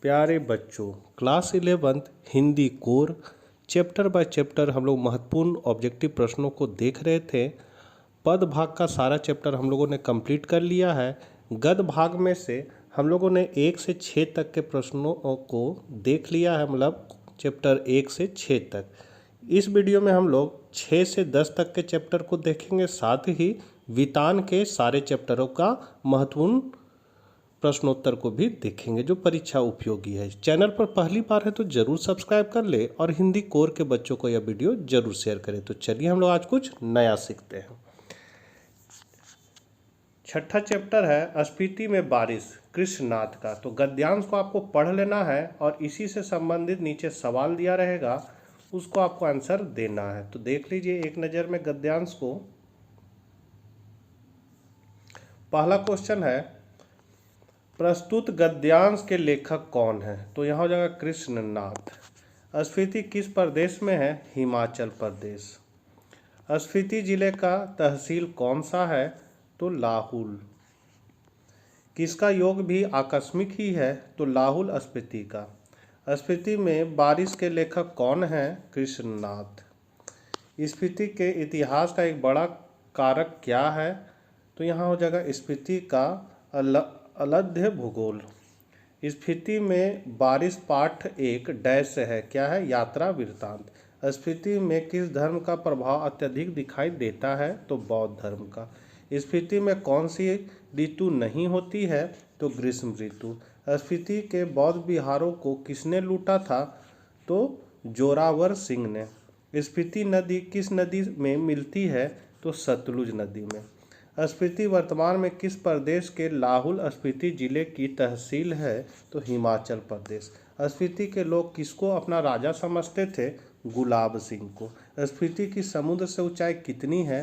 प्यारे बच्चों, class 11th Hindi core chapter by chapter हम लोग महत्वपूर्ण ऑब्जेक्टिव प्रश्नों को देख रहे थे। पद भाग का सारा चैप्टर हम लोगों ने कंप्लीट कर लिया है। गद भाग में से हम लोगों ने 1 से 6 तक के प्रश्नों को देख लिया है, मतलब चैप्टर 1 से 6 तक। इस वीडियो में हम लोग 6 से 10 तक के चैप्टर को देखेंगे, साथ ही वितान के सारे चैप्टरों का महत्वपूर्ण प्रश्नोत्तर को भी देखेंगे जो परीक्षा उपयोगी है। चैनल पर पहली बार है तो जरूर सब्सक्राइब कर ले और हिंदी कोर के बच्चों को यह वीडियो जरूर शेयर करें। तो चलिए हम लोग आज कुछ नया सीखते हैं। छठा चैप्टर है स्पीति में बारिश, कृष्णनाथ का। तो गद्यांश को आपको पढ़ लेना है और इसी से संबंधित नीचे सवाल दिया रहेगा, उसको आपको आंसर देना है। तो देख लीजिए एक नज़र में गद्यांश को। पहला क्वेश्चन है, प्रस्तुत गद्यांश के लेखक कौन है? तो यहाँ हो जाएगा कृष्णनाथ। स्पीति किस प्रदेश में है? हिमाचल प्रदेश। स्पीति जिले का तहसील कौन सा है? तो लाहुल। किसका योग भी आकस्मिक ही है? तो लाहुल स्पीति का। स्पीति में बारिश के लेखक कौन है? कृष्णनाथ। स्पीति के इतिहास का एक बड़ा कारक क्या है? तो यहाँ हो जाएगा स्पीति का अलध्य भूगोल। स्पीति में बारिश पाठ एक डैश है, क्या है? यात्रा वृत्तांत। स्पीति में किस धर्म का प्रभाव अत्यधिक दिखाई देता है? तो बौद्ध धर्म का। स्पीति में कौन सी ऋतु नहीं होती है? तो ग्रीष्म ऋतु। स्पीति के बौद्ध विहारों को किसने लूटा था? तो जोरावर सिंह ने। स्पीति नदी किस नदी में मिलती है? तो सतलुज नदी में। स्पीति वर्तमान में किस प्रदेश के लाहुल स्पीति जिले की तहसील है? तो हिमाचल प्रदेश। स्पीति के लोग किसको अपना राजा समझते थे? गुलाब सिंह को। स्पीति की समुद्र से ऊंचाई कितनी है?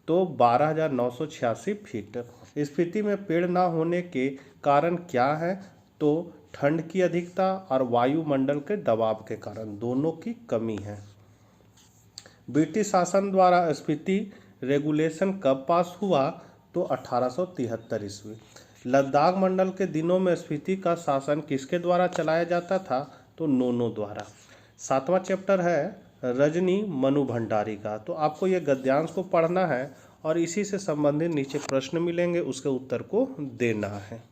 तो 12,986 फीट। स्पीति में पेड़ ना होने के कारण क्या है? तो ठंड की अधिकता और वायुमंडल के दबाव के कारण, दोनों की कमी है। ब्रिटिश शासन द्वारा स्पीति रेगुलेशन कब पास हुआ? तो 1873 ईस्वी। लद्दाख मंडल के दिनों में स्पीति का शासन किसके द्वारा चलाया जाता था? तो नोनो द्वारा। 7वां चैप्टर है रजनी मनु भंडारी का। तो आपको ये गद्यांश को पढ़ना है और इसी से संबंधित नीचे प्रश्न मिलेंगे, उसके उत्तर को देना है।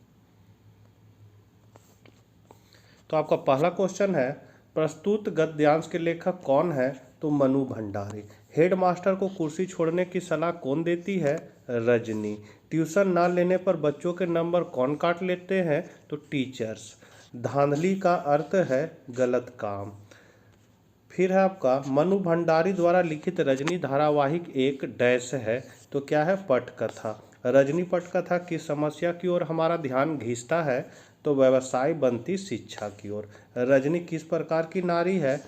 तो आपका पहला क्वेश्चन है, प्रस्तुत गद्यांश के लेखक कौन है? तो मनु भंडारी। हेडमास्टर को कुर्सी छोड़ने की सलाह कौन देती है? रजनी। ट्यूशन ना लेने पर बच्चों के नंबर कौन काट लेते हैं? तो टीचर्स। धांधली का अर्थ है गलत काम। फिर है आपका मनु भंडारी द्वारा लिखित रजनी धारावाहिक एक डैश है, तो क्या है? पटकथा। रजनी पटकथा की समस्या की ओर हमारा ध्यान खींचता है, तो व्यवसाय बनती शिक्षा की ओर। रजनी किस प्रकार की नारी है?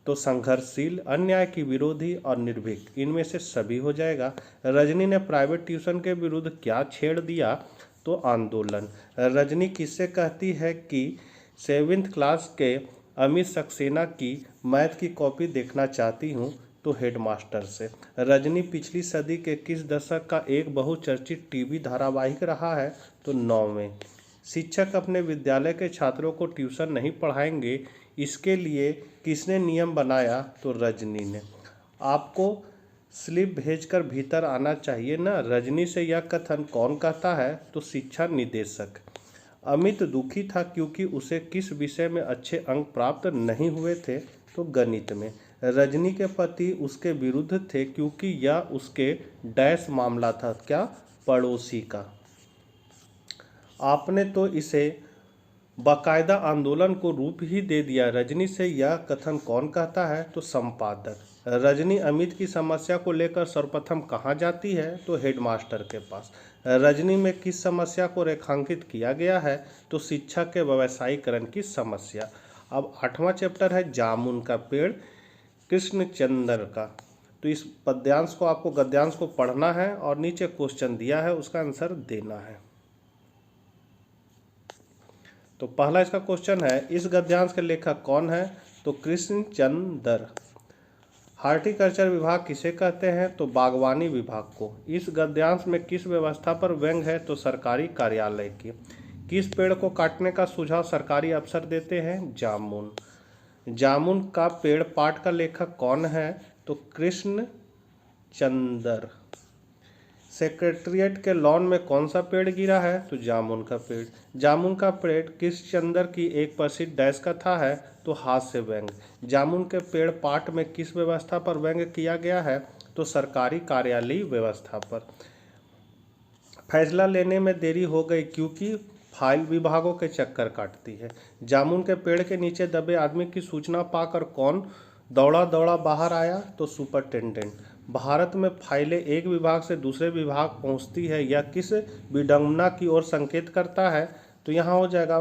तो संघर्षशील, अन्याय की विरोधी और निर्भीक, इनमें से सभी हो जाएगा। रजनी ने प्राइवेट ट्यूशन के विरुद्ध क्या छेड़ दिया? तो आंदोलन। रजनी किससे कहती है कि 7th क्लास के अमित सक्सेना की मैथ की कॉपी देखना चाहती हूँ? तो हेडमास्टर से। रजनी पिछली सदी के किस दशक का एक बहुचर्चित टीवी धारावाहिक रहा है? तो 9वें। शिक्षक अपने विद्यालय के छात्रों को ट्यूशन नहीं पढ़ाएंगे, इसके लिए किसने नियम बनाया? तो रजनी ने। आपको स्लिप भेजकर भीतर आना चाहिए ना, रजनी से यह कथन कौन कहता है? तो शिक्षा निदेशक। अमित दुखी था क्योंकि उसे किस विषय में अच्छे अंक प्राप्त नहीं हुए थे? तो गणित में। रजनी के पति उसके विरुद्ध थे क्योंकि यह उसके डैश मामला था, क्या? पड़ोसी का। आपने तो इसे बाकायदा आंदोलन को रूप ही दे दिया, रजनी से यह कथन कौन कहता है? तो संपादक। रजनी अमित की समस्या को लेकर सर्वप्रथम कहाँ जाती है? तो हेडमास्टर के पास। रजनी में किस समस्या को रेखांकित किया गया है? तो शिक्षा के व्यवसायीकरण की समस्या। अब 8वां चैप्टर है जामुन का पेड़, कृष्णचंद्र का। तो इस पद्यांश को आपको गद्यांश को पढ़ना है और नीचे क्वेश्चन दिया है, उसका आंसर देना है। तो पहला इसका क्वेश्चन है, इस गद्यांश के लेखक कौन है? तो कृष्णचंद्र। हार्टिकल्चर विभाग किसे कहते हैं? तो बागवानी विभाग को। इस गद्यांश में किस व्यवस्था पर व्यंग है? तो सरकारी कार्यालय की। किस पेड़ को काटने का सुझाव सरकारी अफसर देते हैं? जामुन। जामुन का पेड़ पाठ का लेखक कौन है? तो कृष्ण चंद्र। सेक्रेटेरिएट के लॉन में कौन सा पेड़ गिरा है? तो जामुन का पेड़। जामुन का पेड़ किस चंद्र की एक प्रसिद्ध डैश कथा है? तो हास्य व्यंग्य। जामुन के पेड़ पाठ में किस व्यवस्था पर व्यंग्य किया गया है? तो सरकारी कार्यालयीय व्यवस्था पर। फैसला लेने में देरी हो गई क्योंकि फाइल विभागों के चक्कर काटती है। जामुन के पेड़ के नीचे दबे आदमी की सूचना पाकर कौन दौड़ा दौड़ा बाहर आया? तो सुपरिटेंडेंट। भारत में फाइलें एक विभाग से दूसरे विभाग पहुंचती है या किस विडंबना की ओर संकेत करता है? तो यहाँ हो जाएगा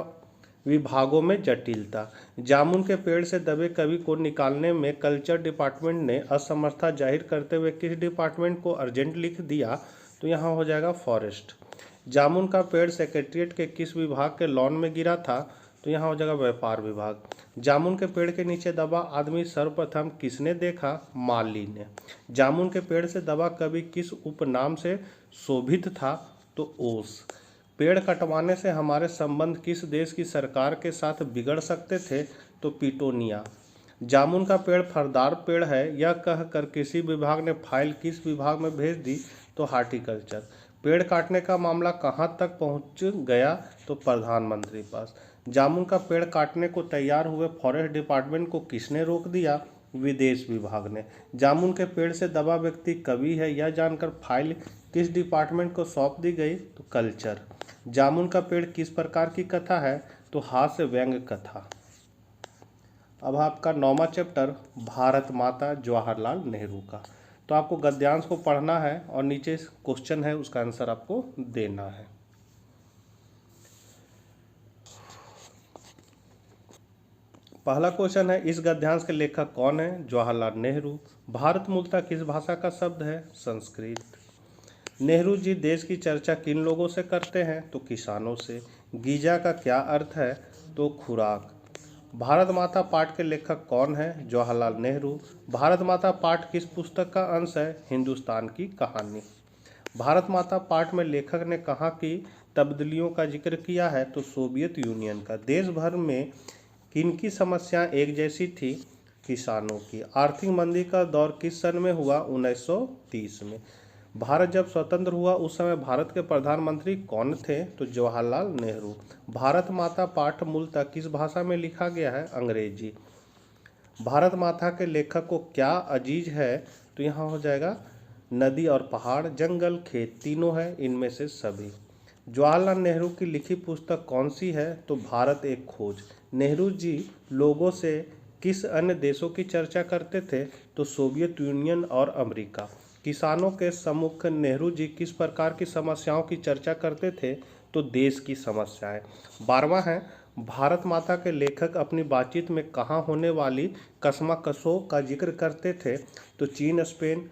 विभागों में जटिलता। जामुन के पेड़ से दबे कवि को निकालने में कल्चर डिपार्टमेंट ने असमर्थता जाहिर करते हुए किस डिपार्टमेंट को अर्जेंट लिख दिया? तो यहाँ हो जाएगा फॉरेस्ट। जामुन का पेड़ सेक्रेटेरिएट के किस विभाग के लॉन में गिरा था? तो यहाँ हो जाएगा व्यापार विभाग। जामुन के पेड़ के नीचे दबा आदमी सर्वप्रथम किसने देखा? माली ने। जामुन के पेड़ से दबा कवि किस उपनाम से शोभित था? तो ओस। पेड़ कटवाने से हमारे संबंध किस देश की सरकार के साथ बिगड़ सकते थे? तो पिटोनिया। जामुन का पेड़ फलदार पेड़ है यह कहकर किसी विभाग ने फाइल किस विभाग में भेज दी? तो हार्टिकल्चर। पेड़ काटने का मामला कहां तक पहुंच गया? तो प्रधानमंत्री पास। जामुन का पेड़ काटने को तैयार हुए फॉरेस्ट डिपार्टमेंट को किसने रोक दिया? विदेश विभाग ने। जामुन के पेड़ से दबा व्यक्ति कवि है यह जानकर फाइल किस डिपार्टमेंट को सौंप दी गई? तो कल्चर। जामुन का पेड़ किस प्रकार की कथा है? तो हास्य व्यंग्य कथा। अब आपका 9वां चैप्टर भारत माता जवाहरलाल नेहरू का। तो आपको गद्यांश को पढ़ना है और नीचे क्वेश्चन है उसका आंसर आपको देना है। पहला क्वेश्चन है इस गद्यांश के लेखक कौन है? जवाहरलाल नेहरू। भारत मूलतः किस भाषा का शब्द है? संस्कृत। नेहरू जी देश की चर्चा किन लोगों से करते हैं? तो किसानों से। गीजा का क्या अर्थ है? तो खुराक। भारत माता पाठ के लेखक कौन है? जवाहरलाल नेहरू। भारत माता पाठ किस पुस्तक का अंश है? हिंदुस्तान की कहानी। भारत माता पाठ में लेखक ने कहाँ की तब्दीलियों का जिक्र किया है? तो सोवियत यूनियन का। देश भर में किनकी समस्याएं एक जैसी थी? किसानों की। आर्थिक मंदी का दौर किस सन में हुआ? 1930 में। भारत जब स्वतंत्र हुआ उस समय भारत के प्रधानमंत्री कौन थे? तो जवाहरलाल नेहरू। भारत माता पाठ मूलतः किस भाषा में लिखा गया है? अंग्रेजी। भारत माता के लेखक को क्या अजीज है? तो यहाँ हो जाएगा नदी और पहाड़, जंगल, खेत तीनों है इनमें से सभी। जवाहरलाल नेहरू की लिखी पुस्तक कौन सी है? तो भारत एक खोज। नेहरू जी लोगों से किस अन्य देशों की चर्चा करते थे? तो सोवियत यूनियन और अमेरिका। किसानों के सम्मुख नेहरू जी किस प्रकार की समस्याओं की चर्चा करते थे? तो देश की समस्याएं। 12वां है भारत माता के लेखक अपनी बातचीत में कहाँ होने वाली कशमकशों का जिक्र करते थे? तो चीन, स्पेन,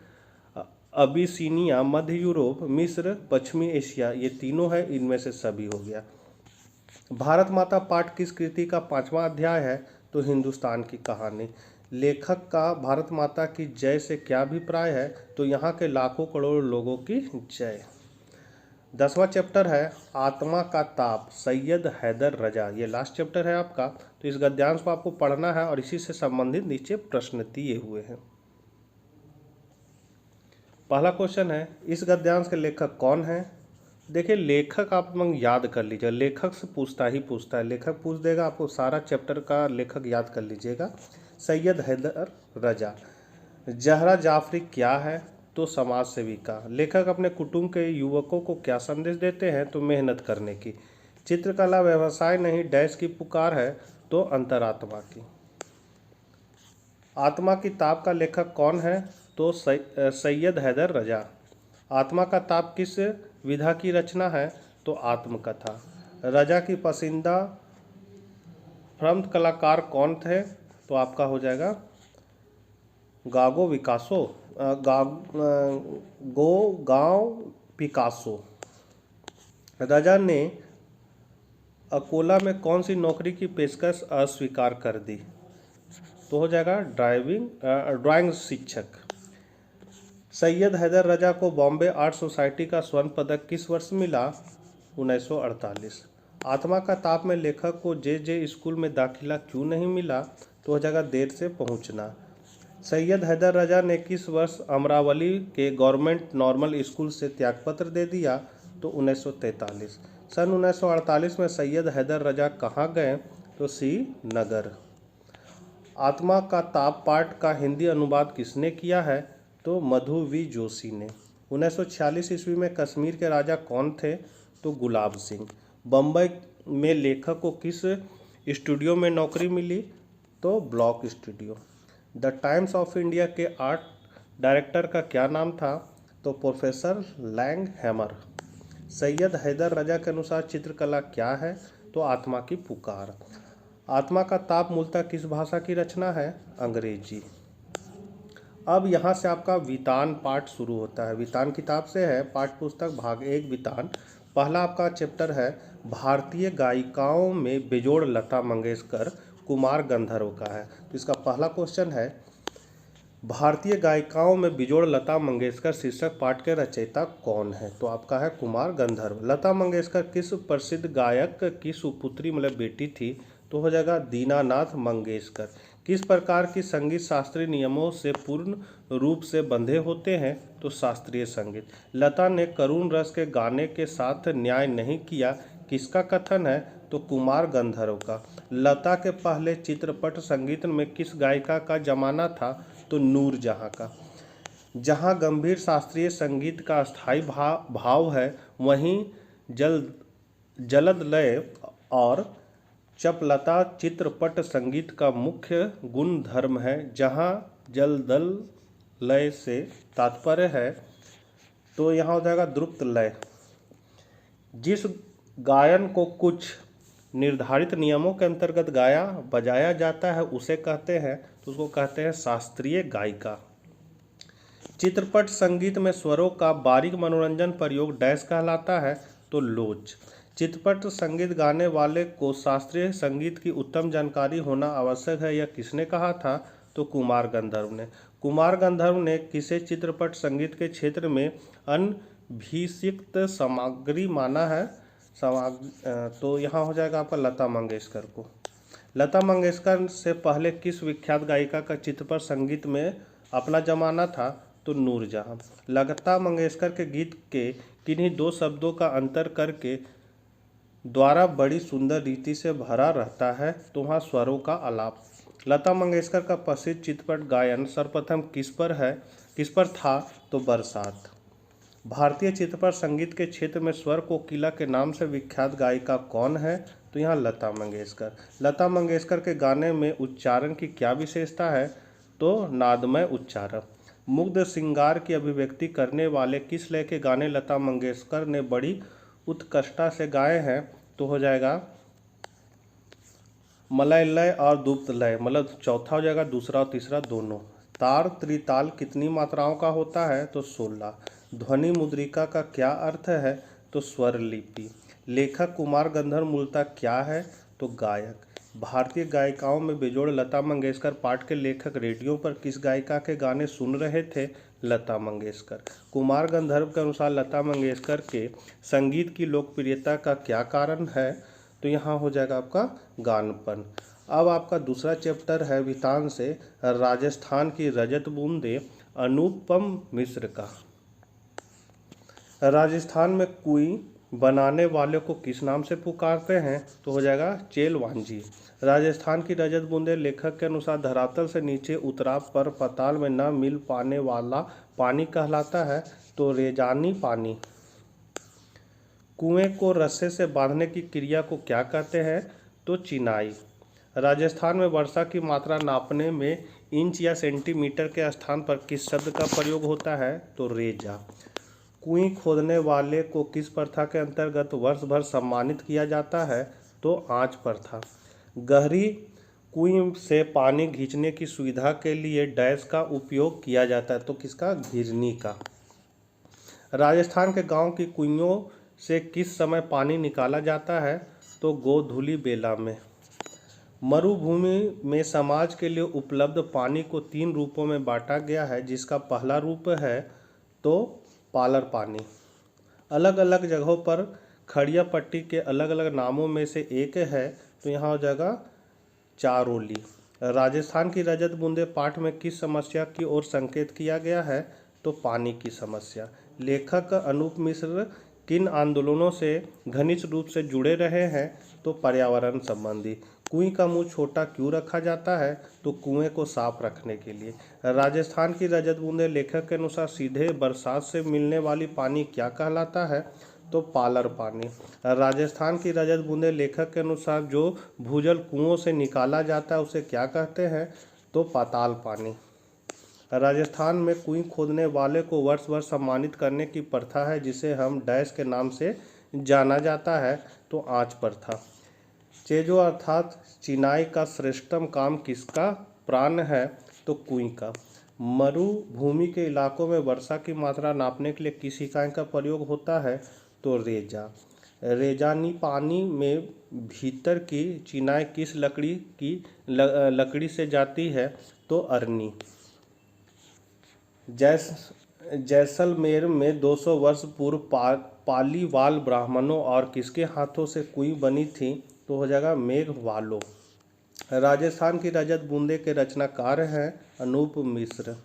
अबिसिनिया, मध्य यूरोप, मिस्र, पश्चिमी एशिया ये तीनों है इनमें से सभी हो गया। भारत माता पाठ किस कृति का 5वां अध्याय है? तो हिंदुस्तान की कहानी। लेखक का भारत माता की जय से क्या अभिप्राय है? तो यहाँ के लाखों करोड़ लोगों की जय। 10वां चैप्टर है आत्मा का ताप, सैयद हैदर रजा। ये लास्ट चैप्टर है आपका। तो इस गद्यांश को आपको पढ़ना है और इसी से संबंधित नीचे प्रश्न दिए हुए हैं। पहला क्वेश्चन है इस गद्यांश के लेखक कौन है? देखिए लेखक आप लोग याद कर लीजिए, लेखक से पूछता है, लेखक पूछ देगा आपको, सारा चैप्टर का लेखक याद कर लीजिएगा। सैयद हैदर रजा। जहरा जाफरी क्या है? तो समाज सेविका। लेखक अपने कुटुंब के युवकों को क्या संदेश देते हैं? तो मेहनत करने की। चित्रकला व्यवसाय नहीं डैश की पुकार है? तो अंतरात्मा की। आत्मा की ताप का लेखक कौन है? तो सैयद हैदर रजा। आत्मा का ताप किस विधा की रचना है? तो आत्मकथा। रजा की पसंदीदा प्रमुख कलाकार कौन थे? तो आपका हो जाएगा गांव पिकासो। रजा ने अकोला में कौन सी नौकरी की पेशकश अस्वीकार कर दी? तो हो जाएगा ड्राइंग शिक्षक। सैयद हैदर रजा को बॉम्बे आर्ट सोसाइटी का स्वर्ण पदक किस वर्ष मिला? 1948। आत्मा का ताप में लेखक को जे स्कूल में दाखिला क्यों नहीं मिला? तो हो जाएगा देर से पहुंचना। सैयद हैदर रजा ने किस वर्ष अमरावली के गवर्नमेंट नॉर्मल स्कूल से त्यागपत्र दे दिया? तो 1943। सन 1948 में सैयद हैदर रजा कहाँ गए? तो श्रीनगर। आत्मा का ताप पाठ का हिंदी अनुवाद किसने किया है? तो मधु वी जोशी ने। 1946 ईस्वी में कश्मीर के राजा कौन थे? तो गुलाब सिंह। बम्बई में लेखक को किस स्टूडियो में नौकरी मिली? तो block studio. The Times of India के आर्ट डायरेक्टर का क्या नाम था? तो professor Langhammer. Syed Haider Raza के अनुसार चित्रकला क्या है? तो आत्मा की पुकार। आत्मा का ताप मूलतः किस भाषा की रचना है? अंग्रेजी। अब यहाँ से आपका वितान पाठ शुरू होता है। वितान किताब से है, पाठ्य पुस्तक भाग 1 वितान। पहला आपका चैप्टर है भारतीय गायिकाओं में बेजोड़ लता मंगेशकर कुमार गंधर्व का है। तो इसका पहला क्वेश्चन है भारतीय गायिकाओं में बेजोड़ लता मंगेशकर शीर्षक पाठ के रचयिता कौन है? तो आपका है कुमार गंधर्व। लता मंगेशकर किस प्रसिद्ध गायक की सुपुत्री मतलब बेटी थी? तो हो जाएगा दीनानाथ मंगेशकर। किस प्रकार की संगीत शास्त्रीय नियमों से पूर्ण रूप से बंधे होते हैं? तो शास्त्रीय संगीत। लता ने करुण रस के गाने के साथ न्याय नहीं किया, किसका कथन है? तो कुमार गंधर्व का। लता के पहले चित्रपट संगीत में किस गायिका का जमाना था? तो नूरजहां का। जहां गंभीर शास्त्रीय संगीत का स्थायी भाव है, वहीं जलद लय और चपलता चित्रपट संगीत का मुख्य गुण धर्म है। जहां जलदल लय से तात्पर्य है, तो यहाँ हो जाएगा द्रुत लय। जिस गायन को कुछ निर्धारित नियमों के अंतर्गत गाया बजाया जाता है उसे कहते हैं, तो उसको कहते हैं शास्त्रीय गायिका। चित्रपट संगीत में स्वरों का बारीक मनोरंजन प्रयोग डैश कहलाता है? तो लोच। चित्रपट संगीत गाने वाले को शास्त्रीय संगीत की उत्तम जानकारी होना आवश्यक है, यह किसने कहा था? तो कुमार गंधर्व ने। कुमार गंधर्व ने किसे चित्रपट संगीत के क्षेत्र में अनभिषिक्त सामग्री माना है? तो यहाँ हो जाएगा आपका लता मंगेशकर को। लता मंगेशकर से पहले किस विख्यात गायिका का चित्रपट संगीत में अपना जमाना था? तो नूरजहां। लता मंगेशकर के गीत के किन्हीं दो शब्दों का अंतर करके द्वारा बड़ी सुंदर रीति से भरा रहता है, तो वहाँ स्वरों का आलाप। लता मंगेशकर का प्रसिद्ध चित्रपट गायन सर्वप्रथम किस पर था? तो बरसात। भारतीय चित्रपट संगीत के क्षेत्र में स्वर कोकिला के नाम से विख्यात गायिका कौन है? तो यहाँ लता मंगेशकर। लता मंगेशकर के गाने में उच्चारण की क्या विशेषता है? तो नादमय उच्चारण। मुग्ध श्रृंगार की अभिव्यक्ति करने वाले किस लय के गाने लता मंगेशकर ने बड़ी उत्कृष्टता से गाए हैं? तो हो जाएगा मलय लय और दुप्त लय, मतलब चौथा हो जाएगा, दूसरा और तीसरा दोनों। तार त्रिताल कितनी मात्राओं का होता है? तो 16। ध्वनि मुद्रिका का क्या अर्थ है? तो स्वर लिपि। लेखक कुमार गंधर्व मूलतः क्या है? तो गायक। भारतीय गायिकाओं में बेजोड़ लता मंगेशकर पाठ के लेखक रेडियो पर किस गायिका के गाने सुन रहे थे? लता मंगेशकर। कुमार गंधर्व के अनुसार लता मंगेशकर के संगीत की लोकप्रियता का क्या कारण है? तो यहाँ हो जाएगा आपका गानपन। अब आपका दूसरा चैप्टर है वितान से राजस्थान की रजत बूंदे अनुपम मिश्र का। राजस्थान में कुई बनाने वाले को किस नाम से पुकारते हैं? तो हो जाएगा चेलवांजी। राजस्थान की रजत बूंदे लेखक के अनुसार धरातल से नीचे उतराव पर पाताल में न मिल पाने वाला पानी कहलाता है? तो रेजानी पानी। कुएं को रस्से से बांधने की क्रिया को क्या कहते हैं? तो चिनाई। राजस्थान में वर्षा की मात्रा नापने में इंच या सेंटीमीटर के स्थान पर किस शब्द का प्रयोग होता है? तो रेजा। कुएं खोदने वाले को किस प्रथा के अंतर्गत वर्ष भर सम्मानित किया जाता है? तो आँच प्रथा। गहरी कुएं से पानी खींचने की सुविधा के लिए डैश का उपयोग किया जाता है? तो किसका? घिरनी का। राजस्थान के गांव की कुइयों से किस समय पानी निकाला जाता है? तो गोधूली बेला में। मरुभूमि में समाज के लिए उपलब्ध पानी को 3 रूपों में बांटा गया है, जिसका पहला रूप है तो पालर पानी। अलग अलग जगहों पर खड़िया पट्टी के अलग अलग नामों में से एक है, तो यहाँ हो जाएगा चारोली। राजस्थान की रजत बूंदे पाठ में किस समस्या की ओर संकेत किया गया है, तो पानी की समस्या। लेखक अनूप मिश्र किन आंदोलनों से घनिष्ठ रूप से जुड़े रहे हैं, तो पर्यावरण संबंधी। कुएं का मुंह छोटा क्यों रखा जाता है, तो कुएं को साफ रखने के लिए। राजस्थान की रजत बूंदे लेखक के अनुसार सीधे बरसात से मिलने वाली पानी क्या कहलाता है, तो पालर पानी। राजस्थान की रजत बूंदे लेखक के अनुसार जो भूजल कुओं से निकाला जाता है उसे क्या कहते हैं, तो पाताल पानी। राजस्थान में कुएं खोदने वाले को वर्ष वर्ष सम्मानित करने की प्रथा है, जिसे हम डैश के नाम से जाना जाता है, तो आँच प्रथा। चेजो अर्थात चिनाई का श्रेष्ठतम काम किसका प्राण है, तो कुएं का। मरुभूमि के इलाकों में वर्षा की मात्रा नापने के लिए किस इकाई का प्रयोग होता है, तो रेजा। रेजानी पानी में भीतर की चिनाई किस लकड़ी से जाती है, तो अरनी। जैसलमेर में 200 वर्ष पूर्व पालीवाल ब्राह्मणों और किसके हाथों से कुएं बनी थी, तो हो जाएगा मेघवालों। राजस्थान की रजत बूंदे के रचनाकार हैं अनूप मिश्र।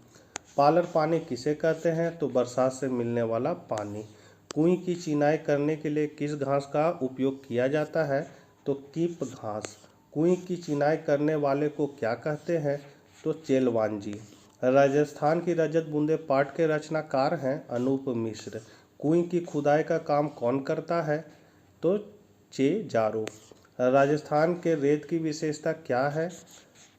पालर पानी किसे कहते हैं, तो बरसात से मिलने वाला पानी। कुएं की चिनाई करने के लिए किस घास का उपयोग किया जाता है, तो कीप घास। कुएं की चिनाई करने वाले को क्या कहते हैं, तो चेलवांजी। राजस्थान की रजत बूंदे पाठ के रचनाकार हैं अनूप मिश्र। कुएं की खुदाई का काम कौन करता है, तो चेजारो। राजस्थान के रेत की विशेषता क्या है,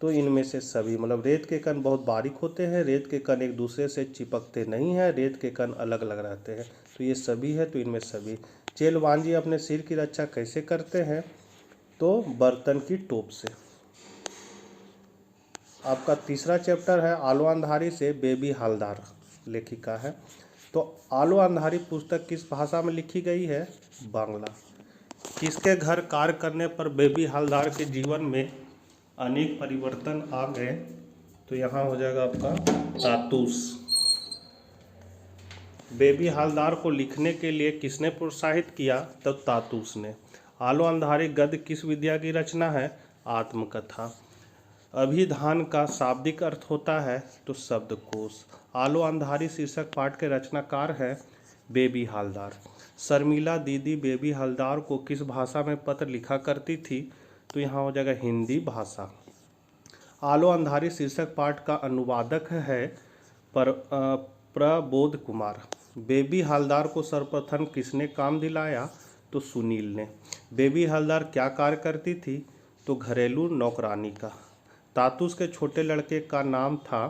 तो इनमें से सभी। मतलब रेत के कण बहुत बारीक होते हैं, रेत के कण एक दूसरे से चिपकते नहीं हैं, रेत के कण अलग अलग रहते हैं, तो ये सभी है, तो इनमें सभी। चेलवांजी अपने सिर की रक्षा कैसे करते हैं, तो बर्तन की टोप से। आपका तीसरा चैप्टर है आलो अंधारी से बेबी हालदार लेखिका है। तो आलो अंधारी पुस्तक किस भाषा में लिखी गई है, बांग्ला। किसके घर कार्य करने पर बेबी हालदार के जीवन में अनेक परिवर्तन आ गए, तो यहाँ हो जाएगा आपका तातूस। बेबी हालदार को लिखने के लिए किसने प्रोत्साहित किया, तब तातूस ने। आलो अंधारी गद्य किस विद्या की रचना है, आत्मकथा। अभिधान का शाब्दिक अर्थ होता है, तो शब्दकोश। आलो अंधारी शीर्षक पाठ के रचनाकार है बेबी हालदार। शर्मिला दीदी बेबी हालदार को किस भाषा में पत्र लिखा करती थी, तो यहाँ हो जाएगा हिंदी भाषा। आलो अंधारी शीर्षक पाठ का अनुवादक है प्रबोध कुमार। बेबी हालदार को सर्वप्रथम किसने काम दिलाया, तो सुनील ने। बेबी हालदार क्या कार्य करती थी, तो घरेलू नौकरानी का। तातूस के छोटे लड़के का नाम था,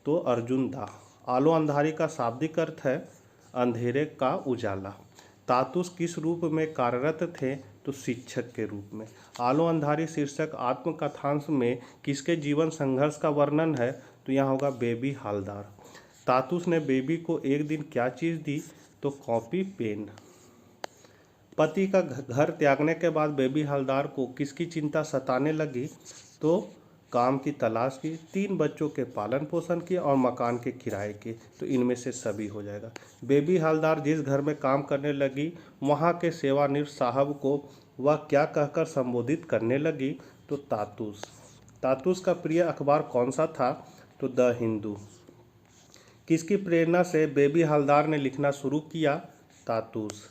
तो अर्जुन दा। आलो अंधारी का शाब्दिक अर्थ है अंधेरे का उजाला। तातूस किस रूप में कार्यरत थे, तो शिक्षक के रूप में। आलो अंधारी शीर्षक आत्मकथांश में किसके जीवन संघर्ष का वर्णन है, तो यहाँ होगा बेबी हालदार। तातूस ने बेबी को एक दिन क्या चीज़ दी, तो कॉपी पेन। पति का घर त्यागने के बाद बेबी हालदार को किसकी चिंता सताने लगी, तो काम की तलाश की, 3 बच्चों के पालन पोषण की और मकान के किराए की, तो इनमें से सभी हो जाएगा। बेबी हालदार जिस घर में काम करने लगी वहाँ के सेवानिवृत्त साहब को वह क्या कहकर संबोधित करने लगी, तो तातूस। तातूस का प्रिय अखबार कौन सा था, तो द हिंदू। किसकी प्रेरणा से बेबी हालदार ने लिखना शुरू किया, तातूस।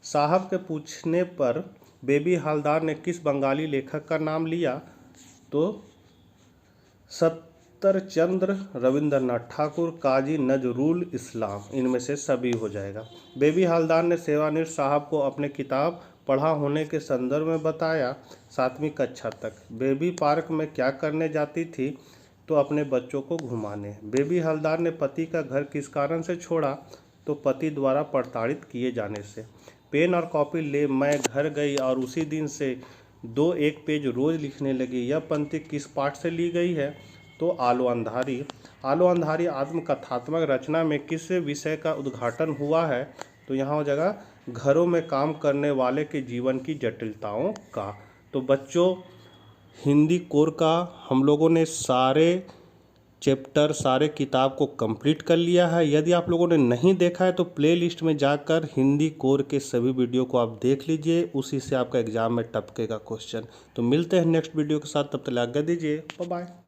साहब के पूछने पर बेबी हालदार ने किस बंगाली लेखक का नाम लिया, तो सत्तरचंद्र, रविंद्रनाथ ठाकुर, काजी नजरुल इस्लाम, इनमें से सभी हो जाएगा। बेबी हालदार ने सेवानिवृत्त साहब को अपने किताब पढ़ा होने के संदर्भ में बताया 7वीं कक्षा तक। बेबी पार्क में क्या करने जाती थी, तो अपने बच्चों को घुमाने। बेबी हालदार ने पति का घर किस कारण से छोड़ा, तो पति द्वारा प्रताड़ित किए जाने से। पेन और कॉपी ले मैं घर गई और उसी दिन से 2-1 पेज रोज लिखने लगी। यह पंक्ति किस पाठ से ली गई है, तो आलो अंधारी। आलो अंधारी आत्मकथात्मक रचना में किस विषय का उद्घाटन हुआ है, तो यहाँ हो जाएगा घरों में काम करने वाले के जीवन की जटिलताओं का। तो बच्चों, हिंदी कोर का हम लोगों ने सारे चैप्टर सारे किताब को कंप्लीट कर लिया है। यदि आप लोगों ने नहीं देखा है तो प्लेलिस्ट में जाकर हिंदी कोर के सभी वीडियो को आप देख लीजिए, उसी से आपका एग्जाम में टपकेगा क्वेश्चन। तो मिलते हैं नेक्स्ट वीडियो के साथ, तब तक आज्ञा दीजिए, बाय बाय।